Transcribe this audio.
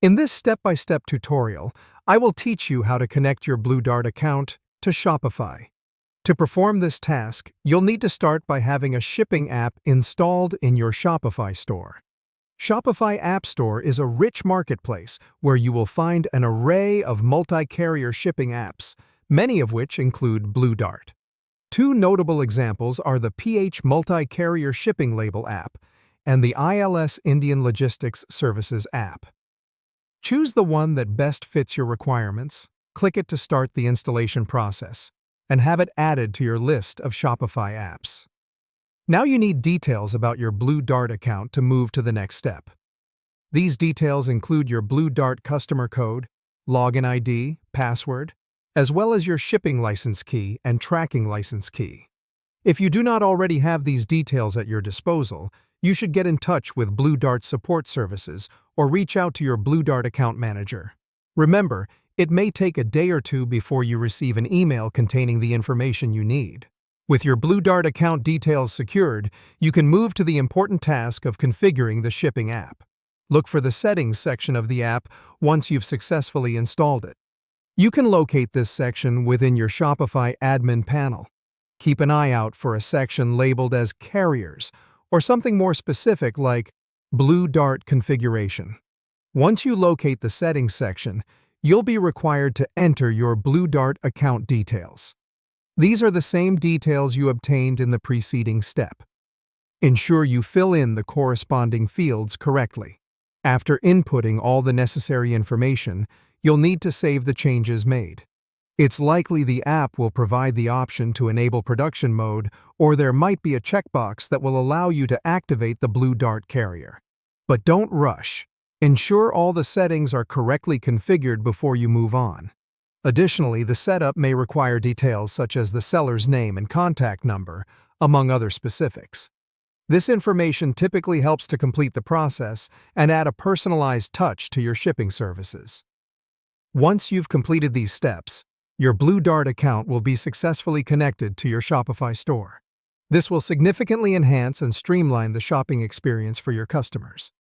In this step-by-step tutorial, I will teach you how to connect your Blue Dart account to Shopify. To perform this task, you'll need to start by having a shipping app installed in your Shopify store. Shopify App Store is a rich marketplace where you will find an array of multi-carrier shipping apps, many of which include Blue Dart. Two notable examples are the PH Multi-Carrier Shipping Label app and the ILS Indian Logistics Services app. Choose the one that best fits your requirements, click it to start the installation process, and have it added to your list of Shopify apps. Now you need details about your Blue Dart account to move to the next step. These details include your Blue Dart customer code, login ID, password, as well as your shipping license key and tracking license key. If you do not already have these details at your disposal, you should get in touch with Blue Dart support services or reach out to your Blue Dart account manager. Remember, it may take a day or two before you receive an email containing the information you need. With your Blue Dart account details secured, you can move to the important task of configuring the shipping app. Look for the Settings section of the app once you've successfully installed it. You can locate this section within your Shopify admin panel. Keep an eye out for a section labeled as Carriers, or something more specific like Blue Dart Configuration. Once you locate the Settings section, you'll be required to enter your Blue Dart account details. These are the same details you obtained in the preceding step. Ensure you fill in the corresponding fields correctly. After inputting all the necessary information, you'll need to save the changes made. It's likely the app will provide the option to enable production mode, or there might be a checkbox that will allow you to activate the Blue Dart carrier. But don't rush. Ensure all the settings are correctly configured before you move on. Additionally, the setup may require details such as the seller's name and contact number, among other specifics. This information typically helps to complete the process and add a personalized touch to your shipping services. Once you've completed these steps, your Blue Dart account will be successfully connected to your Shopify store. This will significantly enhance and streamline the shopping experience for your customers.